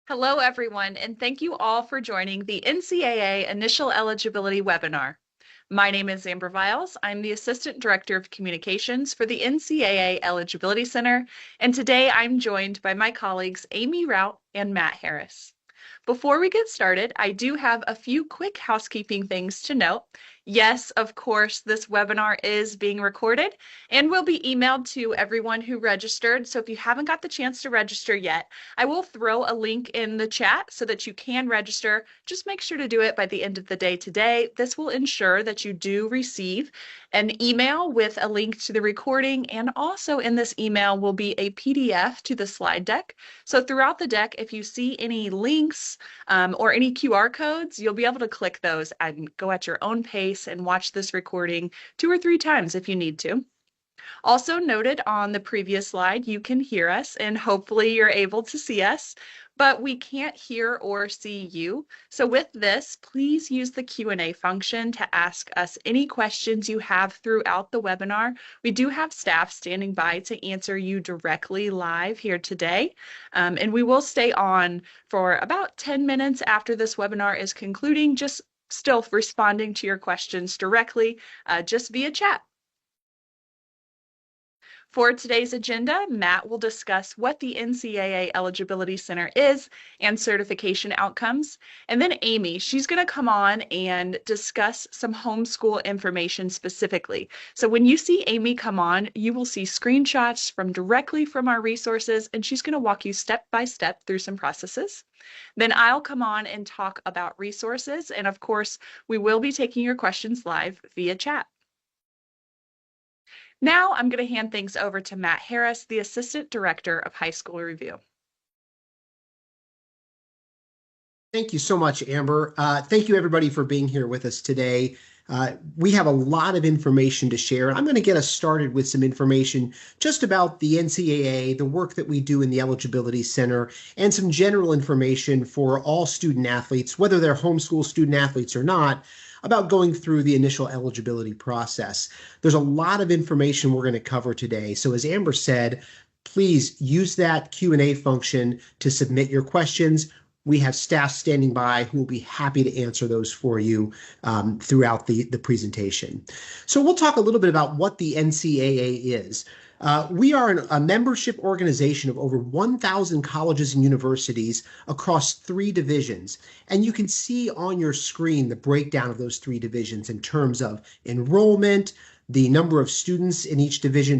Hello, everyone, and thank you all for joining the NCAA Initial Eligibility webinar. My name is Amber Viles. I'm the Assistant Director of Communications for the NCAA Eligibility Center, and today I'm joined by my colleagues Amy Rout and Matt Harris. Before we get started, I do have a few quick housekeeping things to note. Yes, of course, this webinar is being recorded and will be emailed to everyone who registered. So if you haven't got the chance to register yet, I will throw a link in the chat so that you can register. Just make sure to do it by the end of the day today. This will ensure that you do receive an email with a link to the recording, and also in this email will be a PDF to the slide deck. So throughout the deck, if you see any links or any QR codes, you'll be able to click those and go at your own pace and watch this recording 2 or 3 times if you need to. Also noted on the previous slide, you can hear us and hopefully you're able to see us, but we can't hear or see you. So with this, please use the Q&A function to ask us any questions you have throughout the webinar. We do have staff standing by to answer you directly live here today, and we will stay on for about 10 minutes after this webinar is concluding, just still responding to your questions directly, just via chat. For today's agenda, Matt will discuss what the NCAA Eligibility Center is and certification outcomes. And then Amy, she's going to come on and discuss some homeschool information specifically. So when you see Amy come on, you will see screenshots directly from our resources, and she's going to walk you step by step through some processes. Then I'll come on and talk about resources. And of course, we will be taking your questions live via chat. Now I'm going to hand things over to Matt Harris, the Assistant Director of High School Review. Thank you so much, Amber. Thank you, everybody, for being here with us today. We have a lot of information to share. I'm going to get us started with some information just about the NCAA, the work that we do in the Eligibility Center, and some general information for all student athletes, whether they're homeschool student athletes or not, about going through the initial eligibility process. There's a lot of information we're going to cover today. So as Amber said, please use that Q&A function to submit your questions. We have staff standing by who will be happy to answer those for you throughout the presentation. So we'll talk a little bit about what the NCAA is. We are a membership organization of over 1,000 colleges and universities across 3 divisions. And you can see on your screen the breakdown of those 3 divisions in terms of enrollment, the number of students in each division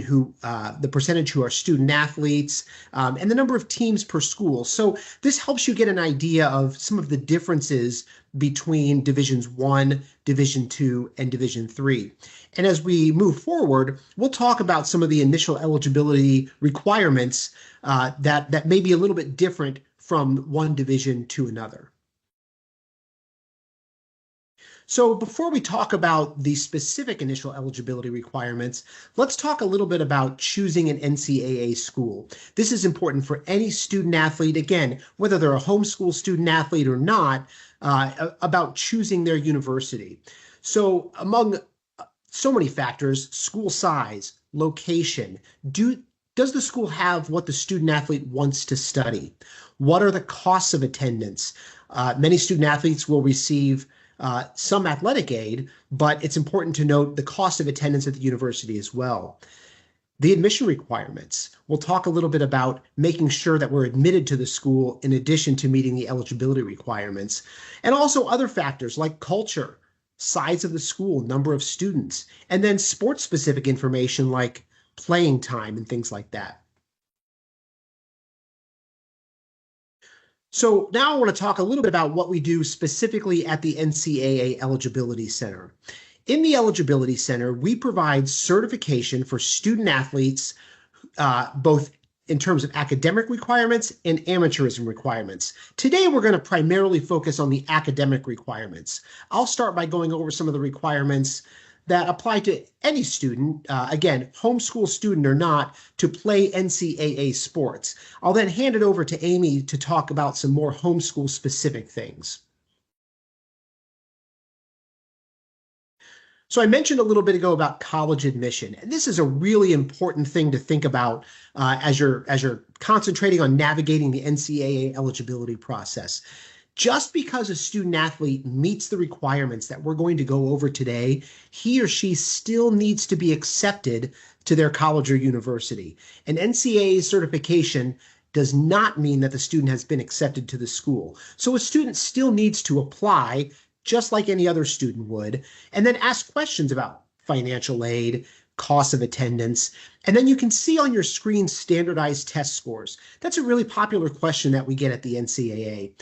the percentage who are student athletes, and the number of teams per school. So this helps you get an idea of some of the differences between Divisions 1, Division 2, and Division 3. And as we move forward, we'll talk about some of the initial eligibility requirements that may be a little bit different from one division to another. So before we talk about the specific initial eligibility requirements, let's talk a little bit about choosing an NCAA school. This is important for any student athlete, again, whether they're a homeschool student athlete or not, about choosing their university. So among so many factors, school size, location, does the school have what the student athlete wants to study? What are the costs of attendance? Many student athletes will receive some athletic aid, but it's important to note the cost of attendance at the university as well. The admission requirements. We'll talk a little bit about making sure that we're admitted to the school in addition to meeting the eligibility requirements, and also other factors like culture, size of the school, number of students, and then sports-specific information like playing time and things like that. So now I want to talk a little bit about what we do specifically at the NCAA Eligibility Center. In the Eligibility Center, we provide certification for student athletes, both in terms of academic requirements and amateurism requirements. Today, we're going to primarily focus on the academic requirements. I'll start by going over some of the requirements that apply to any student, again, homeschool student or not, to play NCAA sports. I'll then hand it over to Amy to talk about some more homeschool specific things. So I mentioned a little bit ago about college admission, and this is a really important thing to think about as you're concentrating on navigating the NCAA eligibility process. Just because a student athlete meets the requirements that we're going to go over today, he or she still needs to be accepted to their college or university. An NCAA certification does not mean that the student has been accepted to the school. So a student still needs to apply just like any other student would, and then ask questions about financial aid, cost of attendance, and then you can see on your screen standardized test scores. That's a really popular question that we get at the NCAA.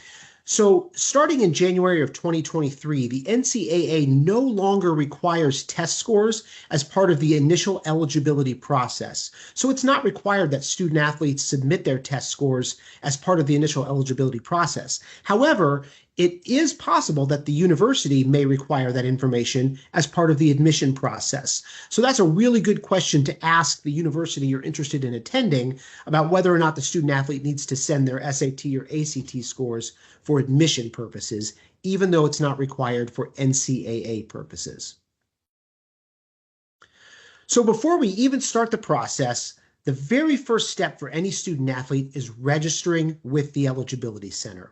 So starting in January of 2023, the NCAA no longer requires test scores as part of the initial eligibility process. So it's not required that student athletes submit their test scores as part of the initial eligibility process. However, it is possible that the university may require that information as part of the admission process. So that's a really good question to ask the university you're interested in attending about whether or not the student athlete needs to send their SAT or ACT scores for admission purposes, even though it's not required for NCAA purposes. So before we even start the process, the very first step for any student athlete is registering with the Eligibility Center.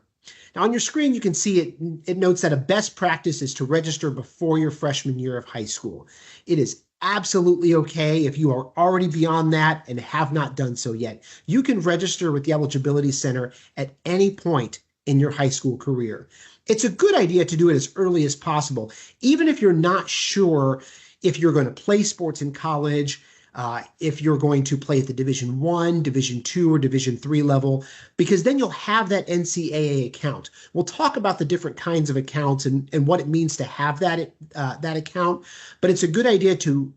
Now on your screen, you can see it notes that a best practice is to register before your freshman year of high school. It is absolutely okay if you are already beyond that and have not done so yet. You can register with the Eligibility Center at any point in your high school career. It's a good idea to do it as early as possible, even if you're not sure if you're going to play sports in college, if you're going to play at the Division I, Division II, or Division III level, because then you'll have that NCAA account. We'll talk about the different kinds of accounts and what it means to have that account, but it's a good idea to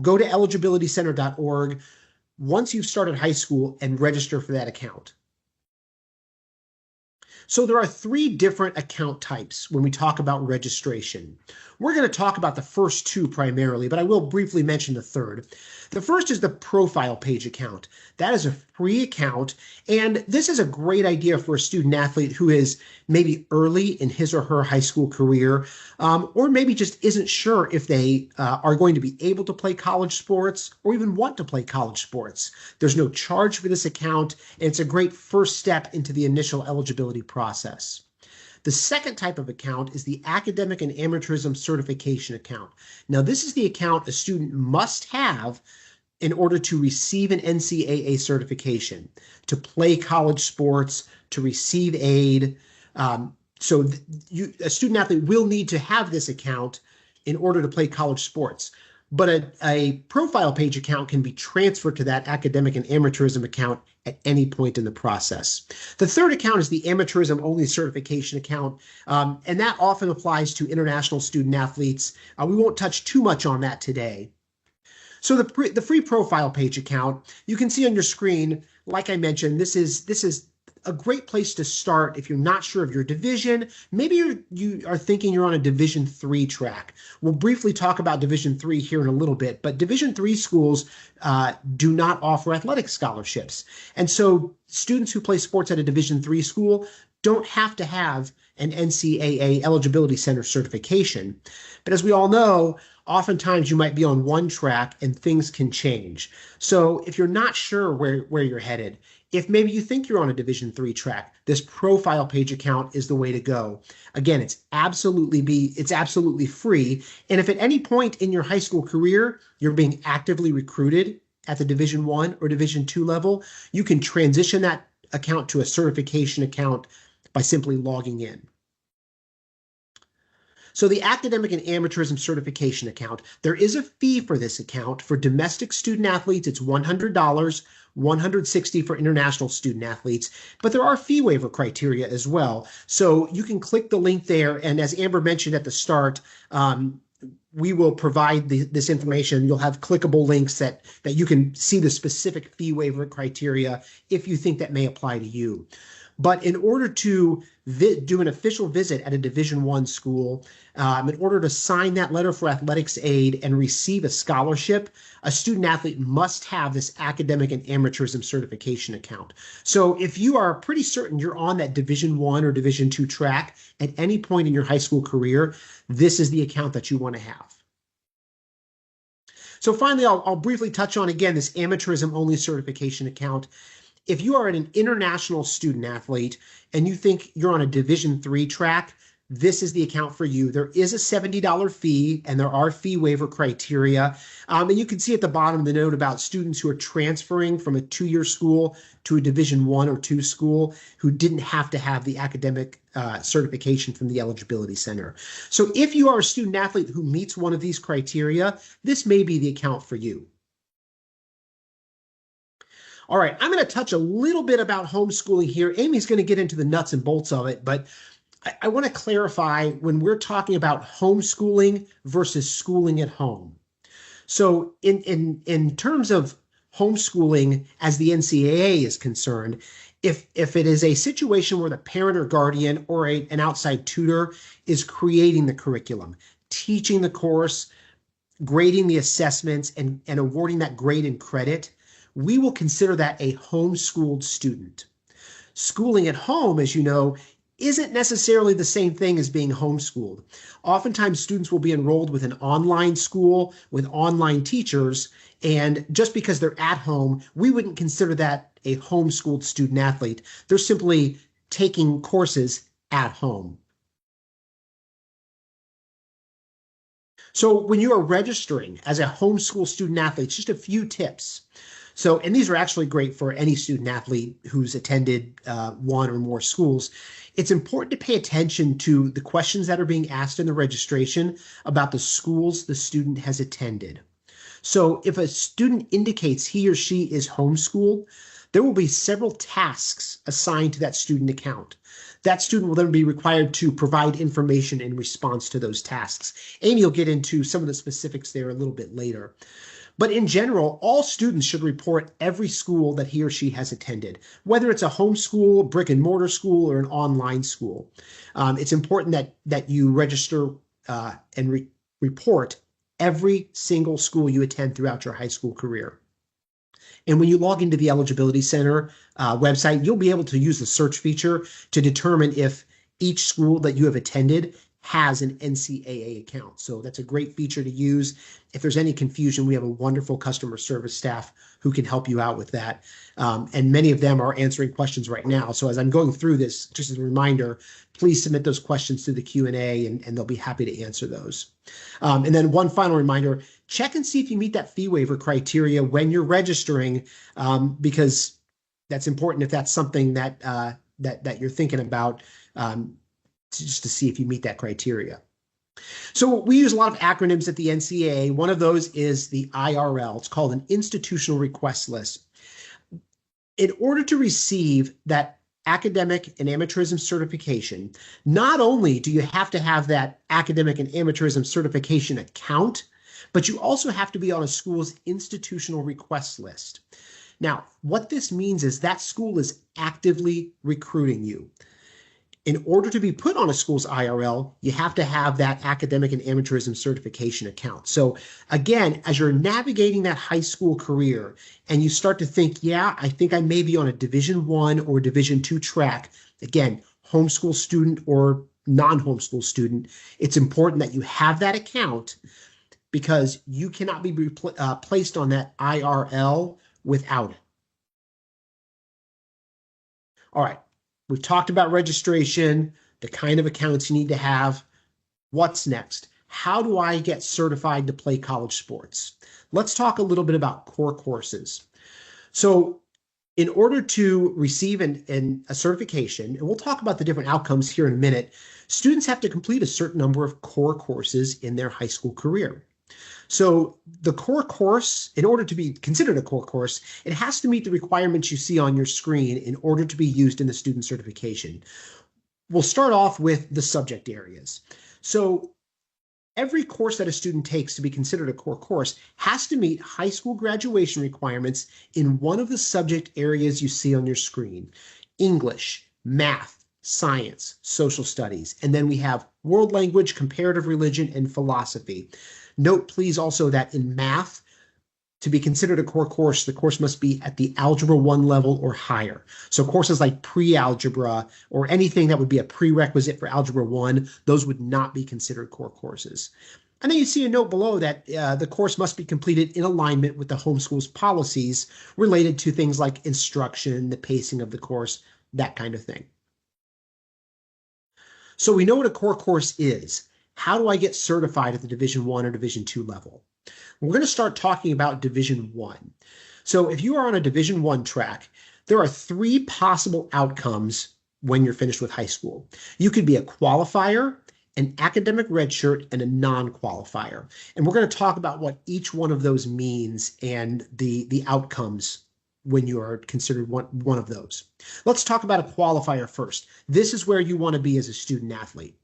go to eligibilitycenter.org once you've started high school and register for that account. So there are three different account types when we talk about registration. We're going to talk about the first two primarily, but I will briefly mention the third. The first is the profile page account. That is a free account, and this is a great idea for a student athlete who is maybe early in his or her high school career, or maybe just isn't sure if they are going to be able to play college sports or even want to play college sports. There's no charge for this account, and it's a great first step into the initial eligibility process. The second type of account is the Academic and Amateurism Certification account. Now, this is the account a student must have in order to receive an NCAA certification, to play college sports, to receive aid. So a student athlete will need to have this account in order to play college sports. But a profile page account can be transferred to that academic and amateurism account at any point in the process. The third account is the amateurism only certification account, and that often applies to international student athletes. We won't touch too much on that today. So the free profile page account, you can see on your screen, like I mentioned, this is a great place to start if you're not sure of your division. Maybe you are thinking you're on a Division III track. We'll briefly talk about Division III here in a little bit, but Division III schools do not offer athletic scholarships. And so students who play sports at a Division III school don't have to have an NCAA Eligibility Center certification. But as we all know, oftentimes you might be on one track and things can change. So if you're not sure where you're headed, if maybe you think you're on a Division III track, this profile page account is the way to go. Again, it's absolutely free. And if at any point in your high school career, you're being actively recruited at the Division I or Division II level, you can transition that account to a certification account by simply logging in. So the Academic and Amateurism Certification account, there is a fee for this account. For domestic student athletes, it's $100, $160 for international student athletes, but there are fee waiver criteria as well. So you can click the link there, and as Amber mentioned at the start, we will provide this information. You'll have clickable links that you can see the specific fee waiver criteria if you think that may apply to you. But in order to do an official visit at a Division I school, in order to sign that letter for athletics aid and receive a scholarship, a student athlete must have this Academic and Amateurism Certification account. So if you are pretty certain you're on that Division I or Division II track at any point in your high school career, this is the account that you want to have. So finally, I'll briefly touch on again this amateurism only certification account. If you are an international student athlete and you think you're on a Division III track, this is the account for you. There is a $70 fee and there are fee waiver criteria. And you can see at the bottom the note about students who are transferring from a 2-year school to a Division I or II school who didn't have to have the academic certification from the Eligibility Center. So if you are a student athlete who meets one of these criteria, this may be the account for you. All right, I'm going to touch a little bit about homeschooling here. Amy's going to get into the nuts and bolts of it, but I want to clarify when we're talking about homeschooling versus schooling at home. So in terms of homeschooling as the NCAA is concerned, if it is a situation where the parent or guardian or an outside tutor is creating the curriculum, teaching the course, grading the assessments, and awarding that grade and credit, we will consider that a homeschooled student. Schooling at home, as you know, isn't necessarily the same thing as being homeschooled. Oftentimes, students will be enrolled with an online school with online teachers, and just because they're at home, we wouldn't consider that a homeschooled student athlete. They're simply taking courses at home. So when you are registering as a homeschool student athlete, just a few tips. So, and these are actually great for any student athlete who's attended one or more schools. It's important to pay attention to the questions that are being asked in the registration about the schools the student has attended. So if a student indicates he or she is homeschooled, there will be several tasks assigned to that student account. That student will then be required to provide information in response to those tasks. Amy will get into some of the specifics there a little bit later. But in general, all students should report every school that he or she has attended, whether it's a homeschool, brick and mortar school, or an online school. It's important that you register and report every single school you attend throughout your high school career. And when you log into the Eligibility Center website, you'll be able to use the search feature to determine if each school that you have attended has an NCAA account. So that's a great feature to use. If there's any confusion, we have a wonderful customer service staff who can help you out with that. And many of them are answering questions right now. So as I'm going through this, just as a reminder, please submit those questions to the Q&A and they'll be happy to answer those. And then one final reminder, check and see if you meet that fee waiver criteria when you're registering, because that's important if that's something that that you're thinking about, just to see if you meet that criteria. So we use a lot of acronyms at the NCAA. One of those is the IRL. It's called an Institutional Request List. In order to receive that academic and amateurism certification, not only do you have to have that academic and amateurism certification account, but you also have to be on a school's institutional request list. Now, what this means is that school is actively recruiting you. In order to be put on a school's IRL, you have to have that academic and amateurism certification account. So again, as you're navigating that high school career and you start to think, yeah, I think I may be on a Division I or Division II track, again, homeschool student or non-homeschool student, it's important that you have that account because you cannot be placed on that IRL without it. All right. We've talked about registration, the kind of accounts you need to have. What's next? How do I get certified to play college sports? Let's talk a little bit about core courses. So in order to receive a certification, and we'll talk about the different outcomes here in a minute, students have to complete a certain number of core courses in their high school career. So the core course, in order to be considered a core course, it has to meet the requirements you see on your screen in order to be used in the student certification. We'll start off with the subject areas. So every course that a student takes to be considered a core course has to meet high school graduation requirements in one of the subject areas you see on your screen: English, math, science, social studies, and then we have world language, comparative religion, and philosophy. Note, please, also that in math, to be considered a core course, the course must be at the Algebra 1 level or higher. So courses like pre-algebra or anything that would be a prerequisite for Algebra 1, those would not be considered core courses. And then you see a note below that the course must be completed in alignment with the homeschool's policies related to things like instruction, the pacing of the course, that kind of thing. So we know what a core course is. How do I get certified at the Division I or Division II level? We're going to start talking about Division I. So if you are on a Division I track, there are three possible outcomes when you're finished with high school. You could be a qualifier, an academic redshirt, and a non-qualifier. And we're going to talk about what each one of those means and the outcomes when you are considered one of those. Let's talk about a qualifier first. This is where you want to be as a student athlete.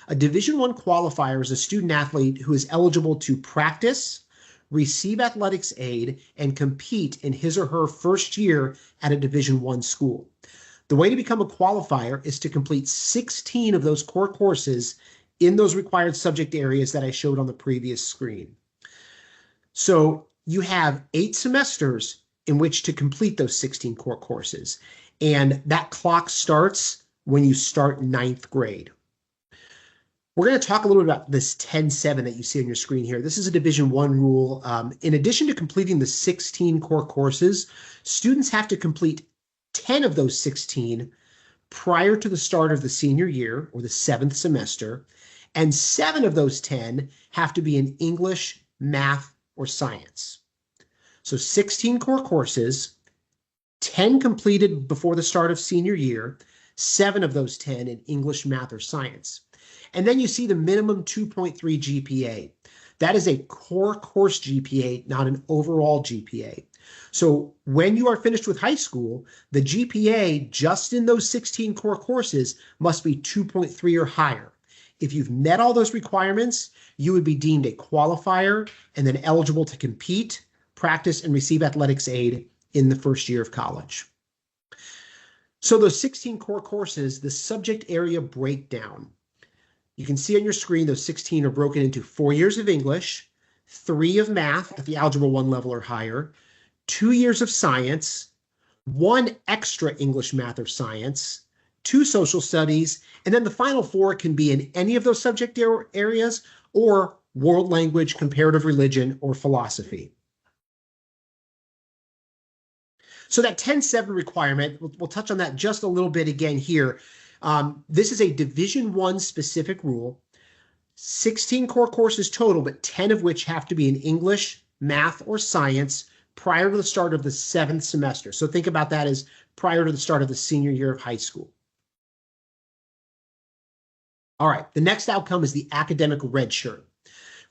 A Division I qualifier is a student athlete who is eligible to practice, receive athletics aid, and compete in his or her first year at a Division I school. The way to become a qualifier is to complete 16 of those core courses in those required subject areas that I showed on the previous screen. So you have 8 semesters in which to complete those 16 core courses, and that clock starts when you start 9th grade. We're going to talk a little bit about this 10-7 that you see on your screen here. This is a Division I rule. In addition to completing the 16 core courses, students have to complete 10 of those 16 prior to the start of the senior year or the 7th semester, and 7 of those 10 have to be in English, math, or science. So 16 core courses, 10 completed before the start of senior year, 7 of those 10 in English, math, or science. And then you see the minimum 2.3 GPA. That is a core course GPA, not an overall GPA. So when you are finished with high school, the GPA just in those 16 core courses must be 2.3 or higher. If you've met all those requirements, you would be deemed a qualifier and then eligible to compete, practice, and receive athletics aid in the first year of college. So those 16 core courses, the subject area breakdown. You can see on your screen those 16 are broken into 4 years of English, 3 of math at the Algebra 1 level or higher, 2 years of science, 1 extra English, math, or science, 2 social studies, and then the final 4 can be in any of those subject areas or world language, comparative religion, or philosophy. So that 10-7 requirement, we'll touch on that just a little bit again here. This is a Division I specific rule, 16 core courses total, but 10 of which have to be in English, math, or science prior to the start of the 7th semester. So think about that as prior to the start of the senior year of high school. All right, the next outcome is the academic redshirt.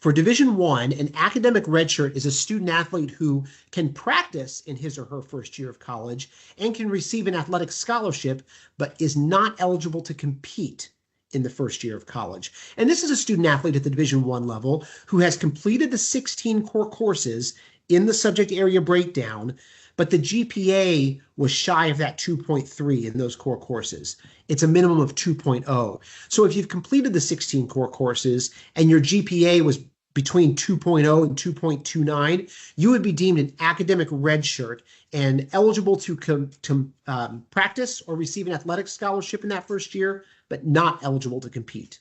For Division I, an academic redshirt is a student athlete who can practice in his or her first year of college and can receive an athletic scholarship, but is not eligible to compete in the first year of college. And this is a student athlete at the Division I level who has completed the 16 core courses in the subject area breakdown, but the GPA was shy of that 2.3 in those core courses. It's a minimum of 2.0. So if you've completed the 16 core courses and your GPA was between 2.0 and 2.29, you would be deemed an academic redshirt and eligible to practice or receive an athletic scholarship in that first year, but not eligible to compete.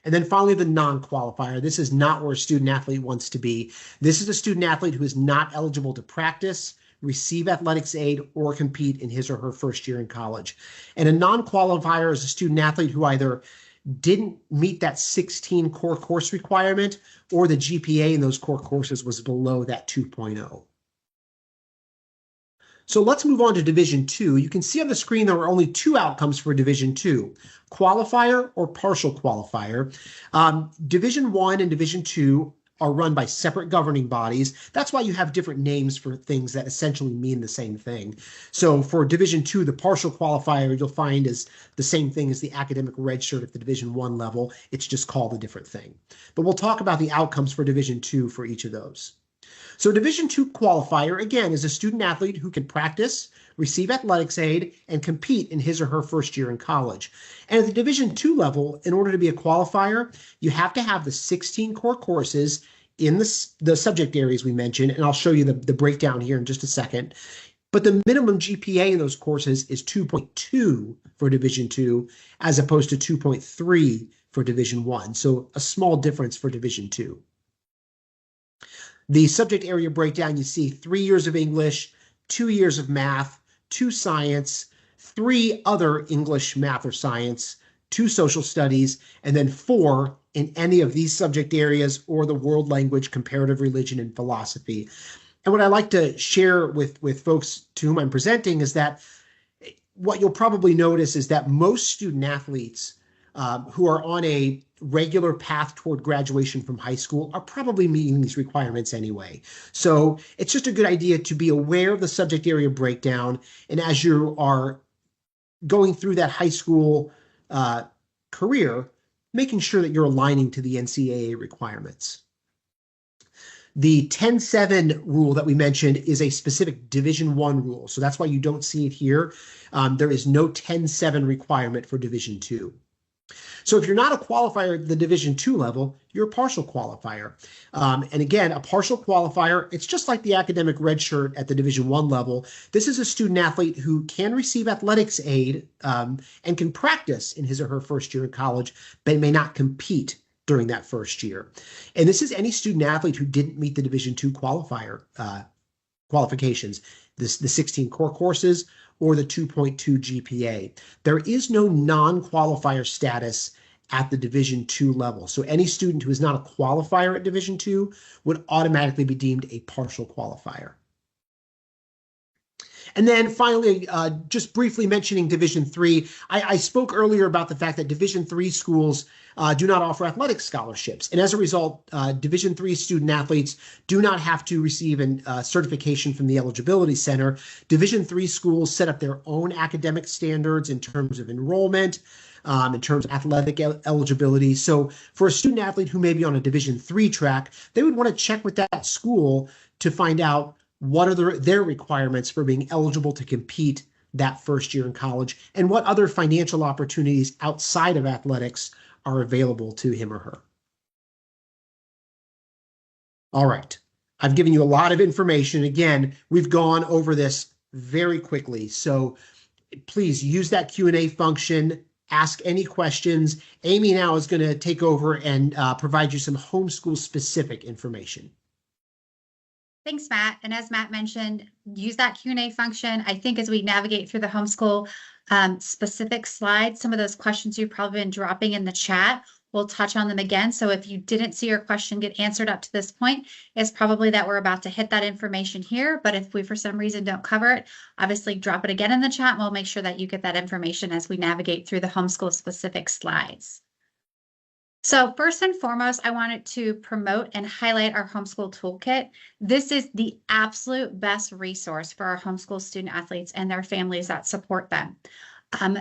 And then finally, the non-qualifier. This is not where a student athlete wants to be. This is a student athlete who is not eligible to practice, receive athletics aid, or compete in his or her first year in college. And a non-qualifier is a student athlete who either didn't meet that 16 core course requirement or the GPA in those core courses was below that 2.0. So let's move on to Division II. You can see on the screen there are only 2 outcomes for Division II, qualifier or partial qualifier. Division I and Division II are run by separate governing bodies. That's why you have different names for things that essentially mean the same thing. So for Division II, the partial qualifier you'll find is the same thing as the academic redshirt at the Division I level. It's just called a different thing. But we'll talk about the outcomes for Division II for each of those. So Division II qualifier, again, is a student athlete who can practice, receive athletics aid, and compete in his or her first year in college. And at the Division II level, in order to be a qualifier, you have to have the 16 core courses in the subject areas we mentioned, and I'll show you the breakdown here in just a second. But the minimum GPA in those courses is 2.2 for Division II, as opposed to 2.3 for Division I, so a small difference for Division II. The subject area breakdown, you see 3 years of English, 2 years of math, 2 science, 3 other English, math, or science, 2 social studies, and then 4 in any of these subject areas or the world language, comparative religion, and philosophy. And what I like to share with folks to whom I'm presenting is that what you'll probably notice is that most student athletes who are on a regular path toward graduation from high school are probably meeting these requirements anyway. So it's just a good idea to be aware of the subject area breakdown. And as you are going through that high school career, making sure that you're aligning to the NCAA requirements. The 10-7 rule that we mentioned is a specific Division I rule. So that's why you don't see it here. There is no 10-7 requirement for Division II. So if you're not a qualifier at the Division II level, you're a partial qualifier. And again, a partial qualifier, it's just like the academic red shirt at the Division I level. This is a student athlete who can receive athletics aid and can practice in his or her first year in college, but may not compete during that first year. And this is any student athlete who didn't meet the Division II qualifier qualifications, the 16 core courses or the 2.2 GPA. There is no non-qualifier status at the Division II level. So any student who is not a qualifier at Division II would automatically be deemed a partial qualifier. And then finally, just briefly mentioning Division III, I spoke earlier about the fact that Division III schools do not offer athletic scholarships. And as a result, Division III student athletes do not have to receive a certification from the Eligibility Center. Division III schools set up their own academic standards in terms of enrollment, in terms of athletic eligibility. So for a student athlete who may be on a Division III track, they would want to check with that school to find out what are their requirements for being eligible to compete that first year in college, and what other financial opportunities outside of athletics are available to him or her. All right. I've given you a lot of information. Again, we've gone over this very quickly. So please use that Q&A function. Ask any questions. Amy now is going to take over and provide you some homeschool specific information. Thanks, Matt. And as Matt mentioned, use that Q&A function. I think as we navigate through the homeschool specific slides, some of those questions you've probably been dropping in the chat, we'll touch on them again. So if you didn't see your question get answered up to this point, it's probably that we're about to hit that information here. But if we, for some reason, don't cover it, obviously drop it again in the chat. And we'll make sure that you get that information as we navigate through the homeschool specific slides. So first and foremost, I wanted to promote and highlight our homeschool toolkit. This is the absolute best resource for our homeschool student athletes and their families that support them.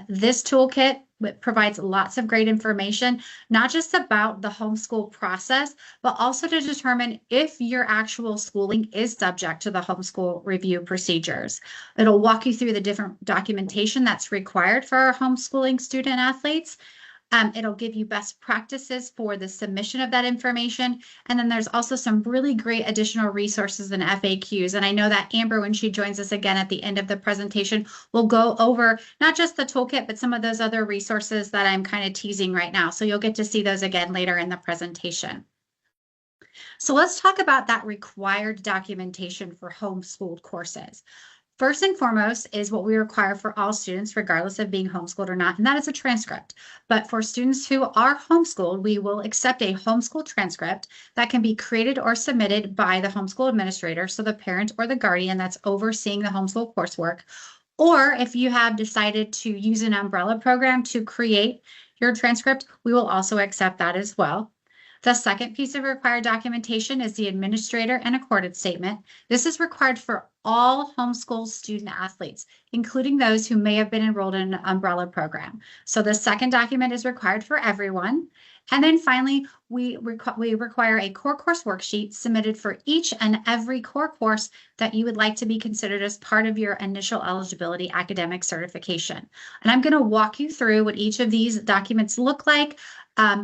This toolkit provides lots of great information, not just about the homeschool process, but also to determine if your actual schooling is subject to the homeschool review procedures. It'll walk you through the different documentation that's required for our homeschooling student athletes. It'll give you best practices for the submission of that information. And then there's also some really great additional resources and FAQs. And I know that Amber, when she joins us again at the end of the presentation, will go over not just the toolkit, but some of those other resources that I'm kind of teasing right now. So you'll get to see those again later in the presentation. So let's talk about that required documentation for homeschooled courses. First and foremost is what we require for all students, regardless of being homeschooled or not, and that is a transcript. But for students who are homeschooled, we will accept a homeschool transcript that can be created or submitted by the homeschool administrator, so the parent or the guardian that's overseeing the homeschool coursework. Or if you have decided to use an umbrella program to create your transcript, we will also accept that as well. The second piece of required documentation is the administrator and accorded statement. This is required for all homeschool student athletes, including those who may have been enrolled in an umbrella program. So the second document is required for everyone. And then finally, we require a core course worksheet submitted for each and every core course that you would like to be considered as part of your initial eligibility academic certification. And I'm going to walk you through what each of these documents look like.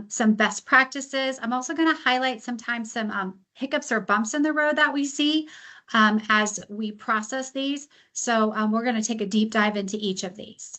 Some best practices. I'm also going to highlight sometimes some hiccups or bumps in the road that we see as we process these. So we're going to take a deep dive into each of these.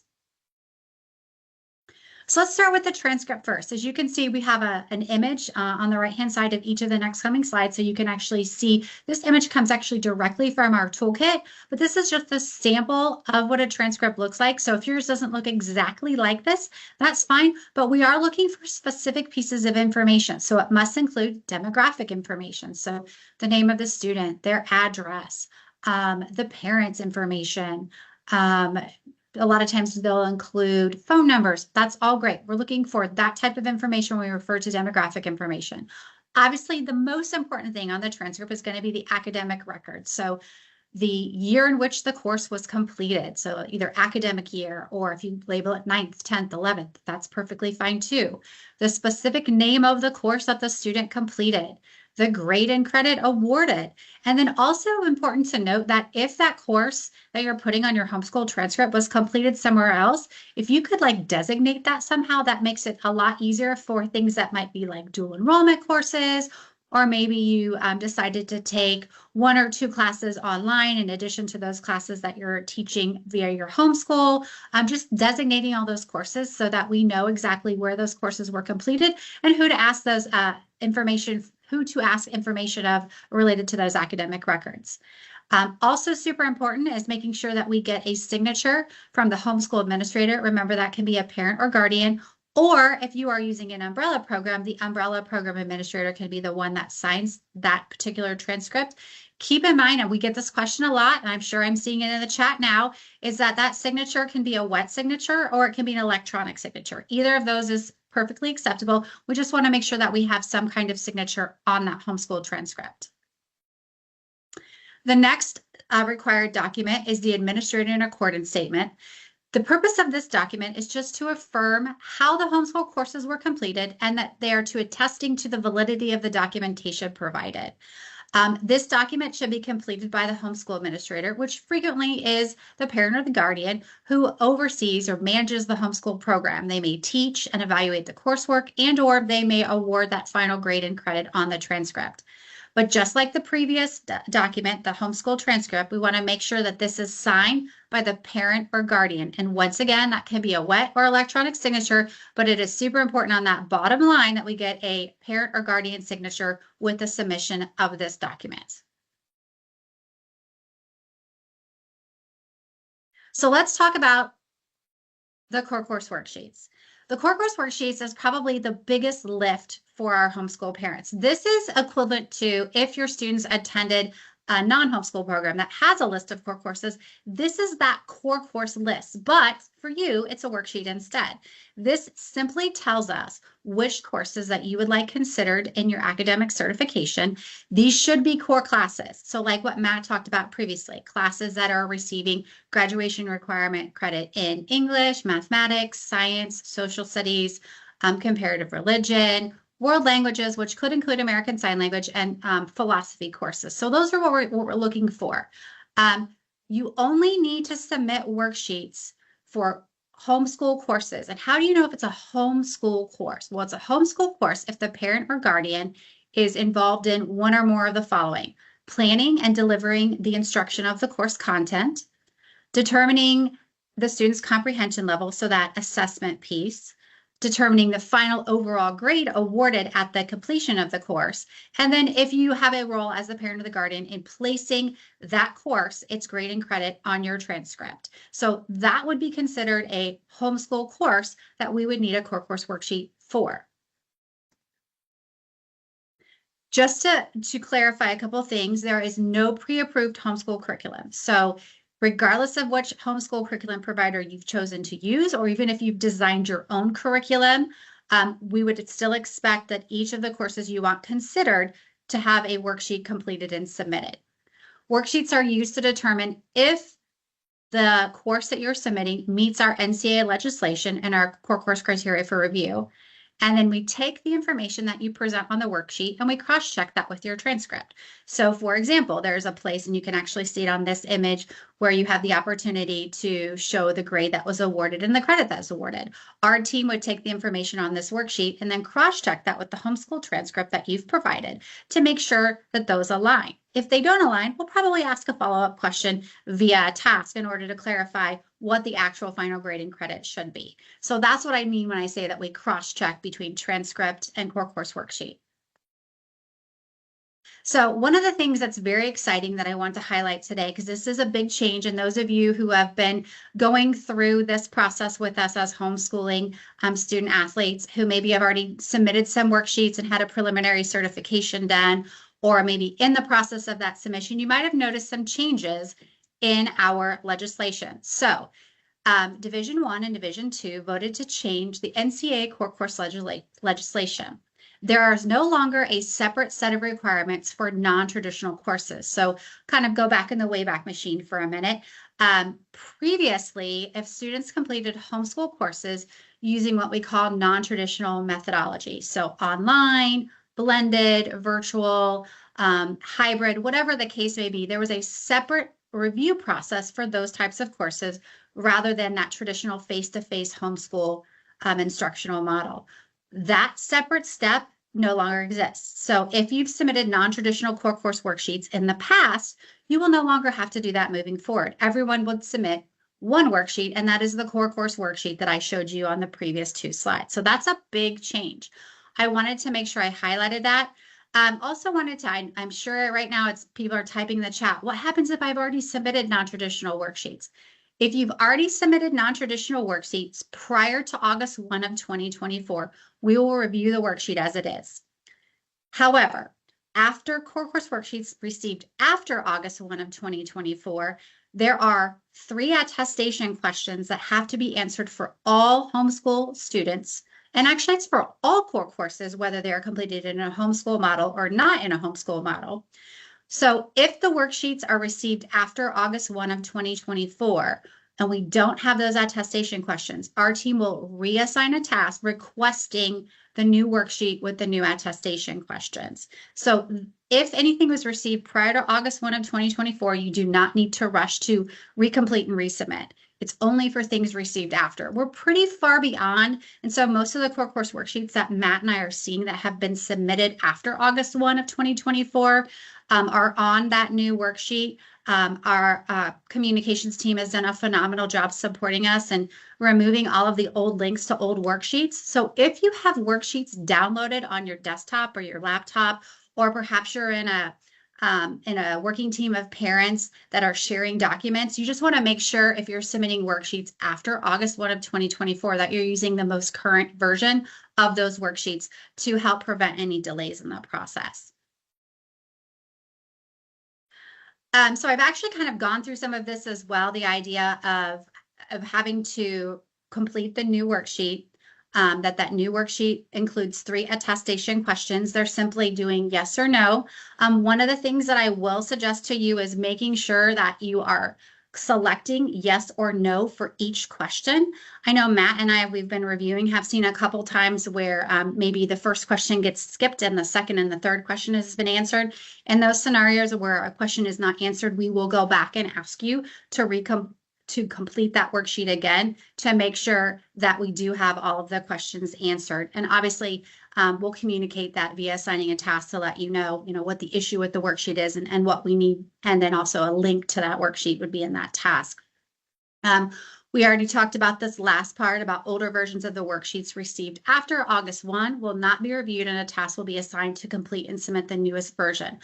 So let's start with the transcript first. As you can see, we have an image on the right-hand side of each of the next coming slides. So you can actually see this image comes actually directly from our toolkit, but this is just a sample of what a transcript looks like. So if yours doesn't look exactly like this, that's fine, but we are looking for specific pieces of information. So it must include demographic information. So the name of the student, their address, the parents' information, a lot of times they'll include phone numbers. That's all great. We're looking for that type of information when we refer to demographic information. Obviously, the most important thing on the transcript is going to be the academic record. So the year in which the course was completed. So either academic year, or if you label it 9th, 10th, 11th, that's perfectly fine too. The specific name of the course that the student completed, the grade and credit awarded. And then also important to note that if that course that you're putting on your homeschool transcript was completed somewhere else, if you could like designate that somehow, that makes it a lot easier for things that might be like dual enrollment courses, or maybe you decided to take 1 or 2 classes online in addition to those classes that you're teaching via your homeschool. Just designating all those courses so that we know exactly where those courses were completed and who to ask those information of related to those academic records. Also super important is making sure that we get a signature from the homeschool administrator. Remember, that can be a parent or guardian, or if you are using an umbrella program, the umbrella program administrator can be the one that signs that particular transcript. Keep in mind, and we get this question a lot, and I'm sure I'm seeing it in the chat now, is that that signature can be a wet signature or it can be an electronic signature. Either of those is perfectly acceptable. We just want to make sure that we have some kind of signature on that homeschool transcript. The next required document is the administrator in accordance statement. The purpose of this document is just to affirm how the homeschool courses were completed and that they are to attesting to the validity of the documentation provided. This document should be completed by the homeschool administrator, which frequently is the parent or the guardian who oversees or manages the homeschool program. They may teach and evaluate the coursework, and or they may award that final grade and credit on the transcript. But just like the previous document, the homeschool transcript, we want to make sure that this is signed by the parent or guardian. And once again, that can be a wet or electronic signature, but it is super important on that bottom line that we get a parent or guardian signature with the submission of this document. So let's talk about the core course worksheets. The core course worksheets is probably the biggest lift for our homeschool parents. This is equivalent to if your students attended a non-homeschool program that has a list of core courses, this is that core course list, but for you, it's a worksheet instead. This simply tells us which courses that you would like considered in your academic certification. These should be core classes. So like what Matt talked about previously, classes that are receiving graduation requirement credit in English, mathematics, science, social studies, comparative religion, world languages, which could include American Sign Language, and philosophy courses. So those are what we're looking for. You only need to submit worksheets for homeschool courses. And how do you know if it's a homeschool course? Well, it's a homeschool course if the parent or guardian is involved in one or more of the following: planning and delivering the instruction of the course content, determining the student's comprehension level, so that assessment piece, determining the final overall grade awarded at the completion of the course. And then if you have a role as the parent or the guardian in placing that course, its grade and credit on your transcript. So that would be considered a homeschool course that we would need a core course worksheet for. Just to clarify a couple of things, there is no pre-approved homeschool curriculum. So regardless of which homeschool curriculum provider you've chosen to use, or even if you've designed your own curriculum, we would still expect that each of the courses you want considered to have a worksheet completed and submitted. Worksheets are used to determine if the course that you're submitting meets our NCAA legislation and our core course criteria for review. And then we take the information that you present on the worksheet and we cross-check that with your transcript. So for example, there's a place, and you can actually see it on this image, where you have the opportunity to show the grade that was awarded and the credit that was awarded. Our team would take the information on this worksheet and then cross-check that with the homeschool transcript that you've provided to make sure that those align. If they don't align, we'll probably ask a follow-up question via a task in order to clarify what the actual final grading credit should be. So that's what I mean when I say that we cross-check between transcript and core course worksheet. So one of the things that's very exciting that I want to highlight today, because this is a big change, and those of you who have been going through this process with us as homeschooling student athletes who maybe have already submitted some worksheets and had a preliminary certification done, or maybe in the process of that submission, you might have noticed some changes in our legislation. So Division 1 and Division 2 voted to change the NCAA core course legislation. There is no longer a separate set of requirements for non-traditional courses. So kind of go back in the Wayback Machine for a minute. Previously, if students completed homeschool courses using what we call non-traditional methodology, so online, blended, virtual, hybrid, whatever the case may be, there was a separate review process for those types of courses rather than that traditional face-to-face homeschool instructional model. That separate step no longer exists. So if you've submitted non-traditional core course worksheets in the past, you will no longer have to do that moving forward. Everyone would submit one worksheet, and that is the core course worksheet that I showed you on the previous 2 slides. So that's a big change. I wanted to make sure I highlighted that. Also wanted to, I'm sure right now people are typing in the chat, what happens if I've already submitted non-traditional worksheets? If you've already submitted non-traditional worksheets prior to August 1 of 2024, we will review the worksheet as it is. However, after core course worksheets received after August 1 of 2024, there are 3 attestation questions that have to be answered for all homeschool students. And actually, it's for all core courses, whether they are completed in a homeschool model or not in a homeschool model. So if the worksheets are received after August 1 of 2024, and we don't have those attestation questions, our team will reassign a task requesting the new worksheet with the new attestation questions. So if anything was received prior to August 1 of 2024, you do not need to rush to recomplete and resubmit. It's only for things received after. We're pretty far beyond. And so most of the core course worksheets that Matt and I are seeing that have been submitted after August 1 of 2024 are on that new worksheet. Our communications team has done a phenomenal job supporting us and removing all of the old links to old worksheets. So if you have worksheets downloaded on your desktop or your laptop, or perhaps you're in a working team of parents that are sharing documents, you just want to make sure if you're submitting worksheets after August 1 of 2024 that you're using the most current version of those worksheets to help prevent any delays in the process. So I've actually kind of gone through some of this as well, the idea of having to complete the new worksheet, that new worksheet includes 3 attestation questions. They're simply doing yes or no. One of the things that I will suggest to you is making sure that you are selecting yes or no for each question. I know Matt and I, we've been reviewing, have seen a couple times where maybe the first question gets skipped and the second and the third question has been answered. In those scenarios where a question is not answered, we will go back and ask you to complete that worksheet again to make sure that we do have all of the questions answered. And obviously, we'll communicate that via assigning a task to let you know what the issue with the worksheet is and what we need. And then also a link to that worksheet would be in that task. We already talked about this last part about older versions of the worksheets received after August 1 will not be reviewed and a task will be assigned to complete and submit the newest version.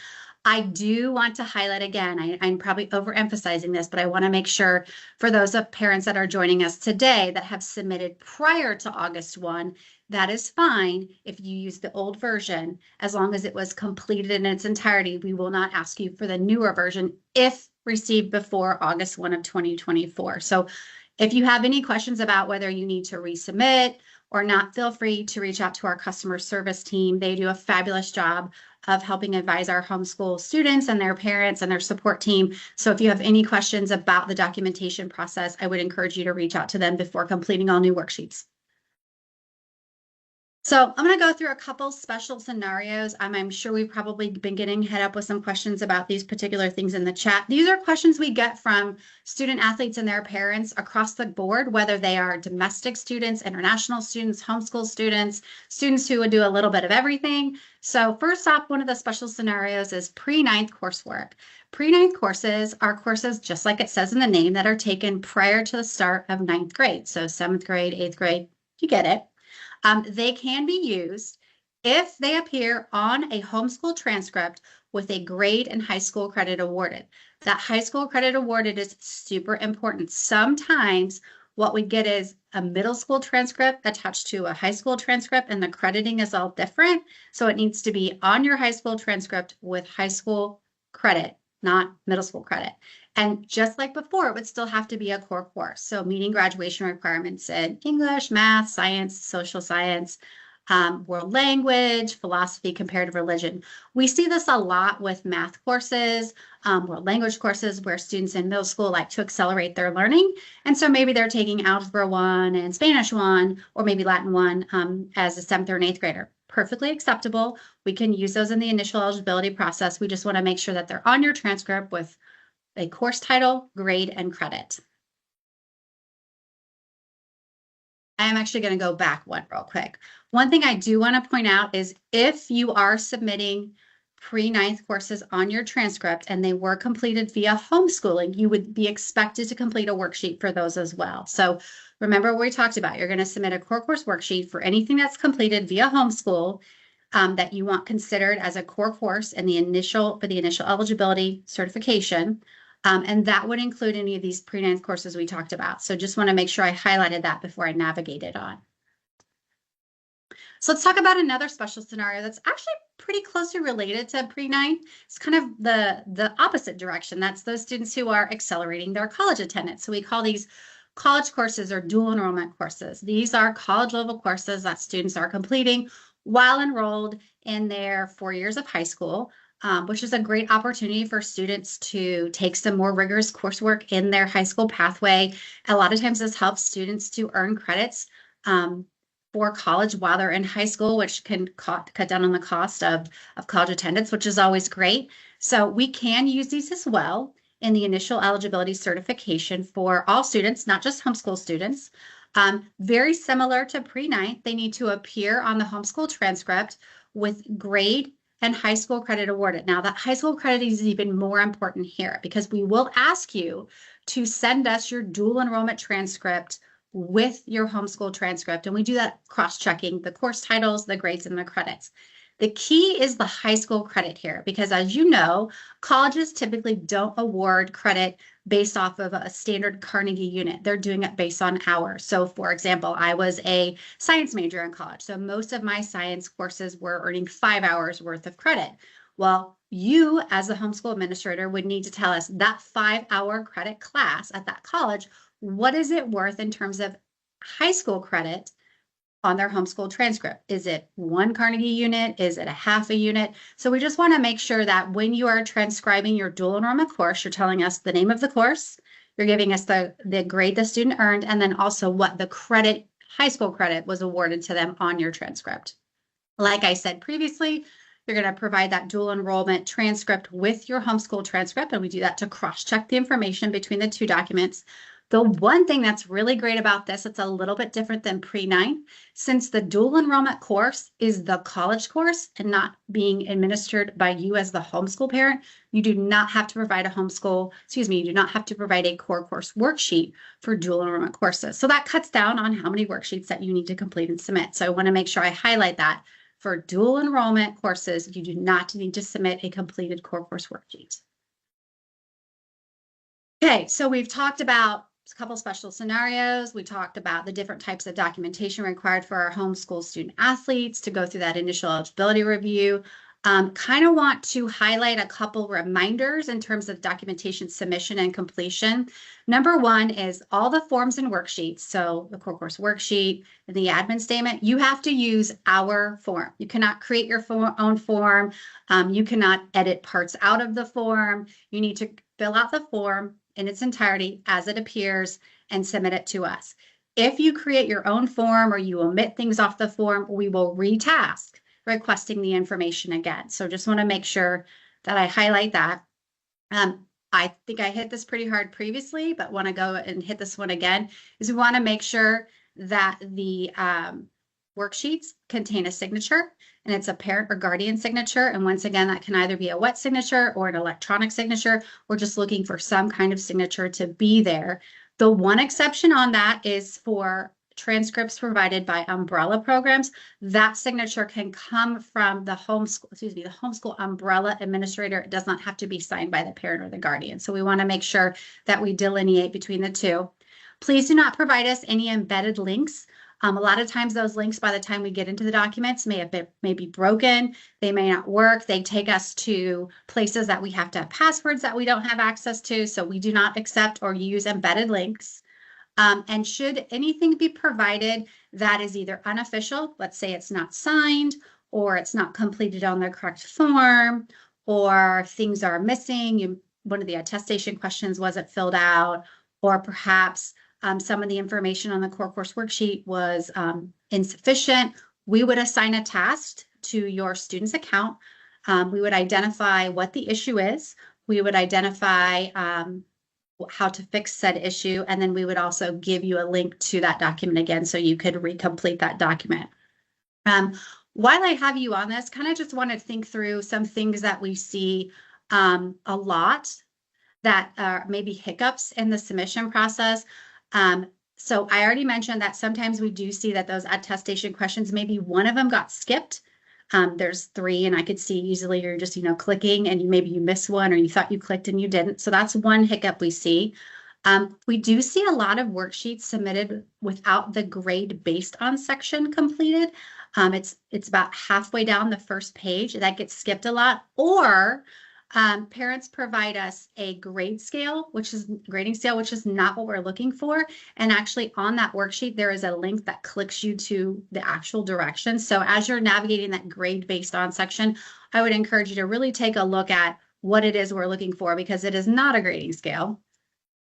I do want to highlight again, I'm probably overemphasizing this, but I want to make sure for those of parents that are joining us today that have submitted prior to August 1, that is fine if you use the old version, as long as it was completed in its entirety. We will not ask you for the newer version if received before August 1 of 2024. So if you have any questions about whether you need to resubmit or not, feel free to reach out to our customer service team. They do a fabulous job of helping advise our homeschool students and their parents and their support team. So if you have any questions about the documentation process, I would encourage you to reach out to them before completing all new worksheets. So I'm going to go through a couple special scenarios. I'm sure we've probably been getting head up with some questions about these particular things in the chat. These are questions we get from student athletes and their parents across the board, whether they are domestic students, international students, homeschool students, students who would do a little bit of everything. So first off, one of the special scenarios is pre-9th coursework. Pre-ninth courses are courses, just like it says in the name, that are taken prior to the start of ninth grade. So 7th grade, 8th grade, you get it. They can be used if they appear on a homeschool transcript with a grade and high school credit awarded. That high school credit awarded is super important. Sometimes what we get is a middle school transcript attached to a high school transcript, and the crediting is all different. So it needs to be on your high school transcript with high school credit, not middle school credit. And just like before, it would still have to be a core course. So meeting graduation requirements in English, math, science, social science, world language, philosophy, comparative religion. We see this a lot with math courses, world language courses, where students in middle school like to accelerate their learning. And so maybe they're taking Algebra 1 and Spanish 1, or maybe Latin 1 as a 7th or an 8th grader. Perfectly acceptable. We can use those in the initial eligibility process. We just want to make sure that they're on your transcript with a course title, grade, and credit. I am actually going to go back one real quick. One thing I do want to point out is if you are submitting pre-ninth courses on your transcript and they were completed via homeschooling, you would be expected to complete a worksheet for those as well. So remember what we talked about. You're going to submit a core course worksheet for anything that's completed via homeschool that you want considered as a core course in the initial eligibility certification. And that would include any of these pre-ninth courses we talked about. So just want to make sure I highlighted that before I navigated on. So let's talk about another special scenario that's actually pretty closely related to pre-9. It's kind of the opposite direction. That's those students who are accelerating their college attendance. So we call these college courses or dual enrollment courses. These are college level courses that students are completing while enrolled in their 4 years of high school, which is a great opportunity for students to take some more rigorous coursework in their high school pathway. A lot of times this helps students to earn credits for college while they're in high school, which can cut down on the cost of college attendance, which is always great. So we can use these as well in the initial eligibility certification for all students, not just homeschool students. Very similar to pre-9, they need to appear on the homeschool transcript with grade and high school credit awarded. Now that high school credit is even more important here because we will ask you to send us your dual enrollment transcript with your homeschool transcript. And we do that cross-checking the course titles, the grades, and the credits. The key is the high school credit here, because as you know, colleges typically don't award credit based off of a standard Carnegie unit. They're doing it based on hours. So for example, I was a science major in college. So most of my science courses were earning 5 hours worth of credit. Well, you as the homeschool administrator would need to tell us that 5-hour credit class at that college, what is it worth in terms of high school credit on their homeschool transcript? Is it 1 Carnegie unit? Is it a half a unit? So we just want to make sure that when you are transcribing your dual enrollment course, you're telling us the name of the course, you're giving us the grade the student earned, and then also what the credit, high school credit, was awarded to them on your transcript. Like I said previously, you're going to provide that dual enrollment transcript with your homeschool transcript, and we do that to cross-check the information between the two documents. The one thing that's really great about this, it's a little bit different than pre-9, since the dual enrollment course is the college course and not being administered by you as the homeschool parent, you do not have to provide you do not have to provide a core course worksheet for dual enrollment courses. So that cuts down on how many worksheets that you need to complete and submit. So I want to make sure I highlight that. For dual enrollment courses, you do not need to submit a completed core course worksheet. Okay, so we've talked about a couple special scenarios. We talked about the different types of documentation required for our homeschool student athletes to go through that initial eligibility review. Kind of want to highlight a couple reminders in terms of documentation submission and completion. Number one is all the forms and worksheets. So the core course worksheet and the admin statement, you have to use our form. You cannot create your own form. You cannot edit parts out of the form. You need to fill out the form in its entirety as it appears and submit it to us. If you create your own form or you omit things off the form, we will retask requesting the information again. So just want to make sure that I highlight that. I think I hit this pretty hard previously, but want to go and hit this one again, is we want to make sure that the worksheets contain a signature, and it's a parent or guardian signature. And once again, that can either be a wet signature or an electronic signature. We're just looking for some kind of signature to be there. The one exception on that is for transcripts provided by umbrella programs. That signature can come from the homeschool umbrella administrator. It does not have to be signed by the parent or the guardian. So we want to make sure that we delineate between the two. Please do not provide us any embedded links. A lot of times those links, by the time we get into the documents, may be broken. They may not work. They take us to places that we have to have passwords that we don't have access to. So we do not accept or use embedded links. And should anything be provided that is either unofficial, let's say it's not signed, or it's not completed on the correct form, or things are missing, one of the attestation questions wasn't filled out, or perhaps some of the information on the core course worksheet was insufficient, we would assign a task to your student's account. We would identify what the issue is. We would identify how to fix said issue, and then we would also give you a link to that document again so you could recomplete that document. While I have you on this, kind of just want to think through some things that we see a lot that are maybe hiccups in the submission process. So I already mentioned that sometimes we do see that those attestation questions, maybe one of them got skipped. There's 3, and I could see usually you're just, clicking and maybe you miss one or you thought you clicked and you didn't. So that's one hiccup we see. We do see a lot of worksheets submitted without the grade based on section completed. It's about halfway down the first page that gets skipped a lot, or parents provide us a grading scale, which is not what we're looking for. And actually on that worksheet, there is a link that clicks you to the actual direction. So as you're navigating that grade based on section, I would encourage you to really take a look at what it is we're looking for, because it is not a grading scale.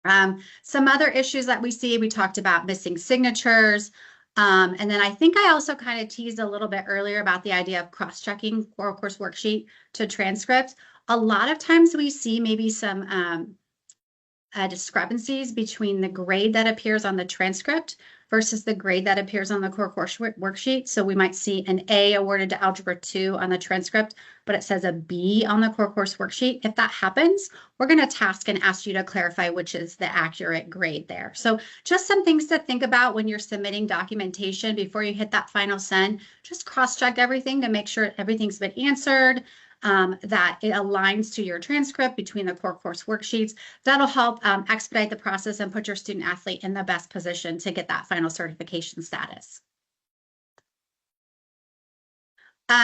Some other issues that we see, we talked about missing signatures. And then I think I also kind of teased a little bit earlier about the idea of cross-checking core course worksheet to transcripts. A lot of times we see maybe some discrepancies between the grade that appears on the transcript versus the grade that appears on the core course worksheet. So we might see an A awarded to Algebra 2 on the transcript, but it says a B on the core course worksheet. If that happens, we're going to task and ask you to clarify which is the accurate grade there. So just some things to think about when you're submitting documentation before you hit that final send. Just cross-check everything to make sure everything's been answered, that it aligns to your transcript between the core course worksheets. That'll help expedite the process and put your student athlete in the best position to get that final certification status.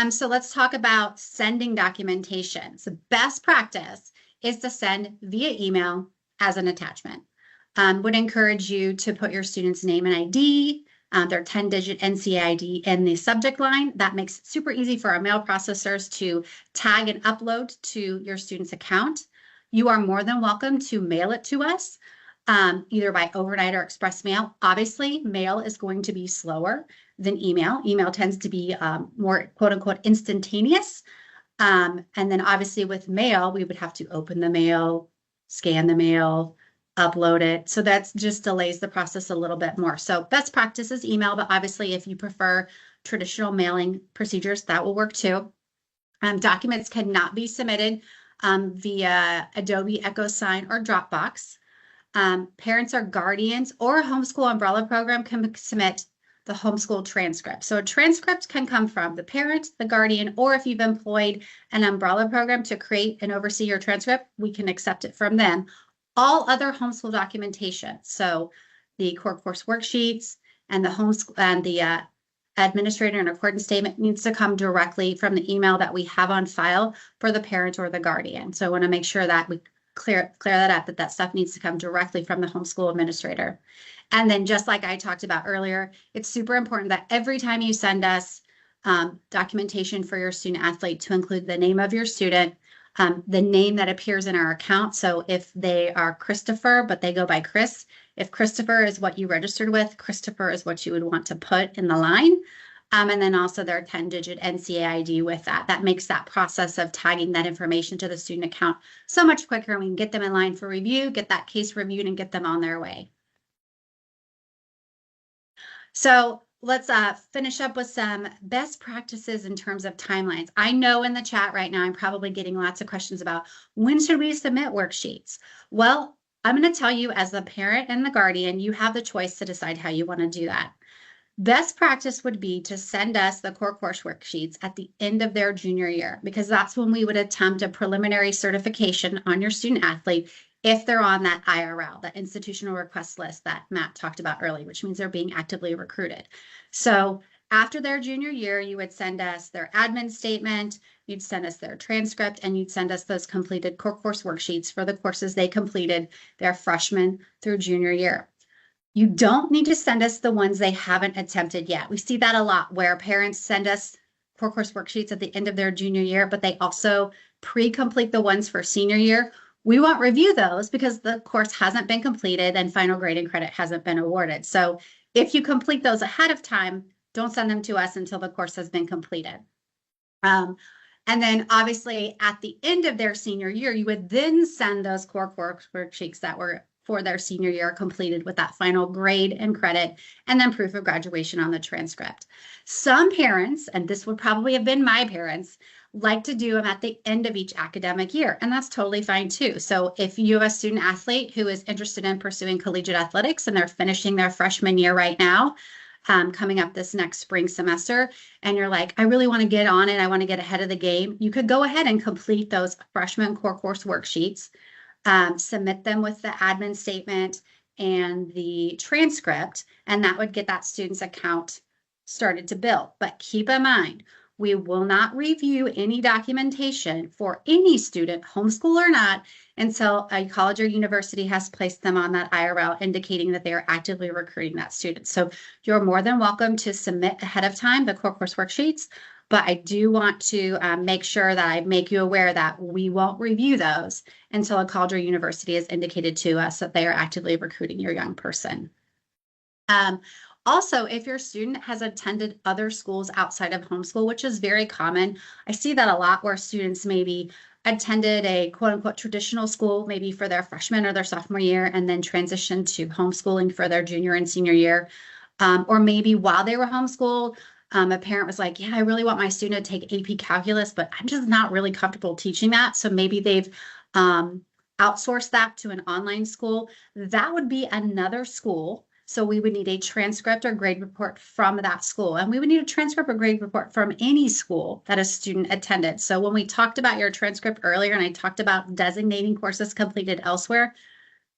So let's talk about sending documentation. So best practice is to send via email as an attachment. Would encourage you to put your student's name and ID, their 10-digit NCAA ID in the subject line. That makes it super easy for our mail processors to tag and upload to your student's account. You are more than welcome to mail it to us, either by overnight or express mail. Obviously, mail is going to be slower than email. Email tends to be more quote unquote instantaneous. And then obviously with mail, we would have to open the mail, scan the mail, upload it. So that just delays the process a little bit more. So best practice is email, but obviously if you prefer traditional mailing procedures, that will work too. Documents cannot be submitted via Adobe EchoSign or Dropbox. Parents or guardians or a homeschool umbrella program can submit the homeschool transcript. So a transcript can come from the parent, the guardian, or if you've employed an umbrella program to create and oversee your transcript, we can accept it from them. All other homeschool documentation, so the core course worksheets and the homeschool and the administrator and accordance statement needs to come directly from the email that we have on file for the parent or the guardian. So I want to make sure that we clear that up, that stuff needs to come directly from the homeschool administrator. And then just like I talked about earlier, it's super important that every time you send us documentation for your student athlete to include the name of your student, the name that appears in our account. So if they are Christopher, but they go by Chris, if Christopher is what you registered with, Christopher is what you would want to put in the line. And then also their 10-digit NCAA ID with that. That makes that process of tagging that information to the student account so much quicker. And we can get them in line for review, get that case reviewed, and get them on their way. So let's finish up with some best practices in terms of timelines. I know in the chat right now, I'm probably getting lots of questions about when should we submit worksheets? Well, I'm going to tell you as the parent and the guardian, you have the choice to decide how you want to do that. Best practice would be to send us the core course worksheets at the end of their junior year, because that's when we would attempt a preliminary certification on your student athlete if they're on that IRL, that institutional request list that Matt talked about earlier, which means they're being actively recruited. So after their junior year, you would send us their admin statement, you'd send us their transcript, and you'd send us those completed core course worksheets for the courses they completed their freshman through junior year. You don't need to send us the ones they haven't attempted yet. We see that a lot where parents send us core course worksheets at the end of their junior year, but they also pre-complete the ones for senior year. We won't review those because the course hasn't been completed and final grading credit hasn't been awarded. So if you complete those ahead of time, don't send them to us until the course has been completed. And then obviously at the end of their senior year, you would then send those core course worksheets that were for their senior year completed with that final grade and credit, and then proof of graduation on the transcript. Some parents, and this would probably have been my parents, like to do them at the end of each academic year, and that's totally fine too. So if you have a student athlete who is interested in pursuing collegiate athletics and they're finishing their freshman year right now, coming up this next spring semester, and you're like, I really want to get on it, I want to get ahead of the game, you could go ahead and complete those freshman core course worksheets, submit them with the admin statement and the transcript, and that would get that student's account started to build. But keep in mind, we will not review any documentation for any student, homeschool or not, until a college or university has placed them on that IRL, indicating that they are actively recruiting that student. So you're more than welcome to submit ahead of time the core course worksheets, but I do want to make sure that I make you aware that we won't review those until a college or university has indicated to us that they are actively recruiting your young person. Also, if your student has attended other schools outside of homeschool, which is very common, I see that a lot where students maybe attended a quote unquote traditional school, maybe for their freshman or their sophomore year, and then transitioned to homeschooling for their junior and senior year. Or maybe while they were homeschooled, a parent was like, yeah, I really want my student to take AP calculus, but I'm just not really comfortable teaching that. So maybe they've outsourced that to an online school. That would be another school. So we would need a transcript or grade report from that school. And we would need a transcript or grade report from any school that a student attended. So when we talked about your transcript earlier, and I talked about designating courses completed elsewhere,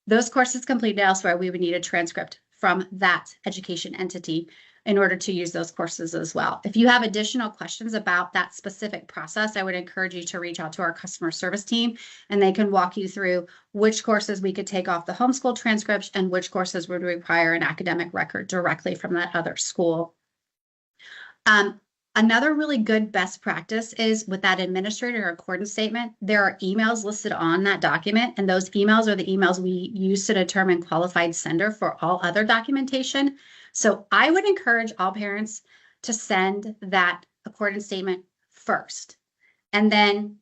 those courses completed elsewhere, we would need a transcript from that education entity in order to use those courses as well. If you have additional questions about that specific process, I would encourage you to reach out to our customer service team, and they can walk you through which courses we could take off the homeschool transcripts and which courses would require an academic record directly from that other school. Another really good best practice is with that administrator accordance statement, there are emails listed on that document, and those emails are the emails we use to determine qualified sender for all other documentation. So I would encourage all parents to send that accordance statement first. And then,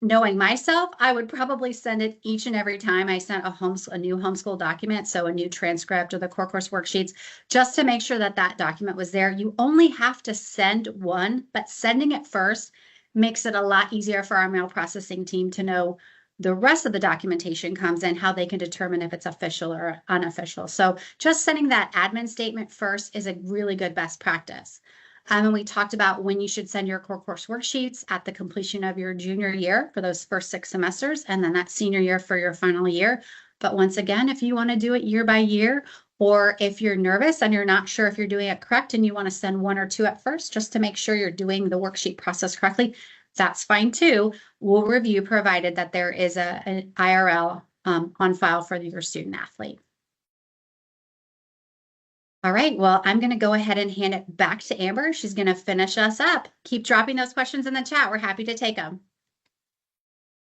knowing myself, I would probably send it each and every time I sent a new homeschool document, so a new transcript or the core course worksheets, just to make sure that that document was there. You only have to send one, but sending it first makes it a lot easier for our mail processing team to know the rest of the documentation comes in, how they can determine if it's official or unofficial. So just sending that admin statement first is a really good best practice. And we talked about when you should send your core course worksheets at the completion of your junior year for those first 6 semesters, and then that senior year for your final year. But once again, if you want to do it year by year, or if you're nervous and you're not sure if you're doing it correct and you want to send 1 or 2 at first, just to make sure you're doing the worksheet process correctly, that's fine too. We'll review provided that there is an IRL on file for your student athlete. All right, well, I'm going to go ahead and hand it back to Amber. She's going to finish us up. Keep dropping those questions in the chat. We're happy to take them.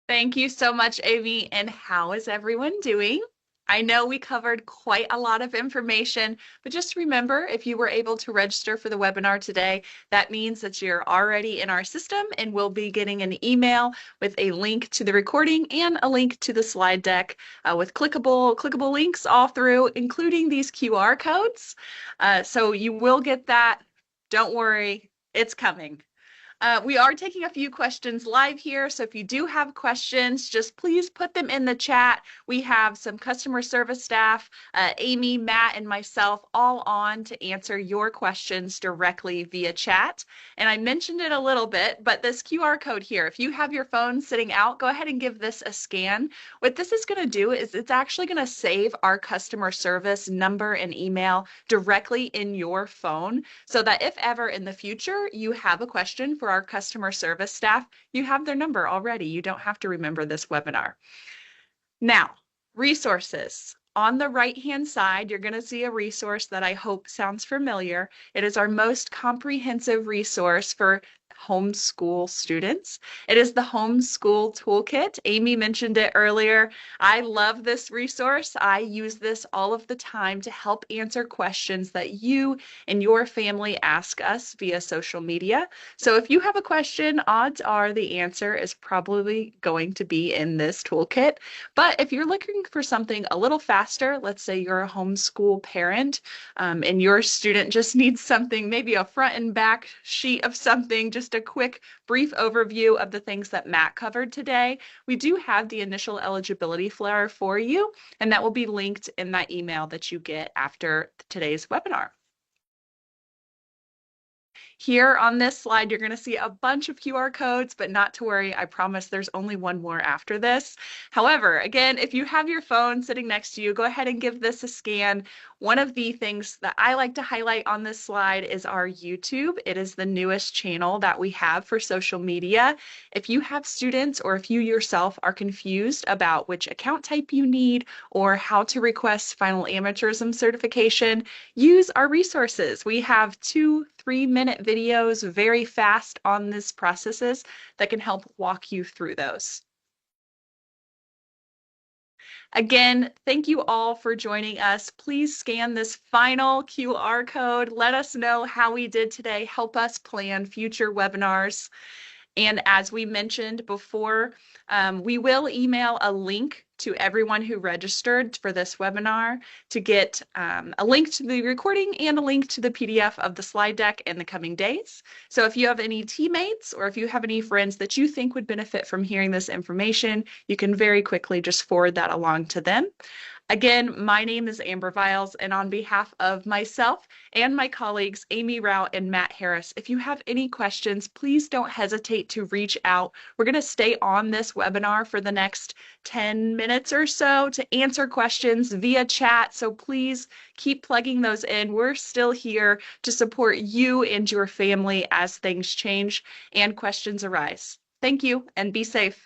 Thank you so much, Amy. And how is everyone doing? I know we covered quite a lot of information, but just remember, if you were able to register for the webinar today, that means that you're already in our system and we'll be getting an email with a link to the recording and a link to the slide deck with clickable links all through, including these QR codes. So you will get that. Don't worry, it's coming. We are taking a few questions live here, so if you do have questions, just please put them in the chat. We have some customer service staff, Amy, Matt, and myself all on to answer your questions directly via chat. And I mentioned it a little bit, but this QR code here, if you have your phone sitting out, go ahead and give this a scan. What this is going to do is it's actually going to save our customer service number and email directly in your phone, so that if ever in the future you have a question for our customer service staff, you have their number already. You don't have to remember this webinar. Now, resources. On the right-hand side, you're going to see a resource that I hope sounds familiar. It is our most comprehensive resource for homeschool students. It is the Homeschool Toolkit. Amy mentioned it earlier. I love this resource. I use this all of the time to help answer questions that you and your family ask us via social media. So if you have a question, odds are the answer is probably going to be in this toolkit. But if you're looking for something a little faster, let's say you're a homeschool parent and your student just needs something, maybe a front and back sheet of something, just a quick brief overview of the things that Matt covered today, we do have the initial eligibility flyer for you, and that will be linked in that email that you get after today's webinar. Here on this slide, you're going to see a bunch of QR codes, but not to worry, I promise there's only one more after this. However, again, if you have your phone sitting next to you, go ahead and give this a scan. One of the things that I like to highlight on this slide is our YouTube. It is the newest channel that we have for social media. If you have students or if you yourself are confused about which account type you need or how to request final amateurism certification, use our resources. We have 2-3-minute videos very fast on these processes that can help walk you through those. Again, thank you all for joining us. Please scan this final QR code. Let us know how we did today. Help us plan future webinars. And as we mentioned before, we will email a link to everyone who registered for this webinar to get a link to the recording and a link to the PDF of the slide deck in the coming days. So if you have any teammates or if you have any friends that you think would benefit from hearing this information, you can very quickly just forward that along to them. Again, my name is Amber Viles, and on behalf of myself and my colleagues, Amy Rao and Matt Harris, if you have any questions, please don't hesitate to reach out. We're going to stay on this webinar for the next 10 minutes or so to answer questions via chat, so please keep plugging those in. We're still here to support you and your family as things change and questions arise. Thank you, and be safe.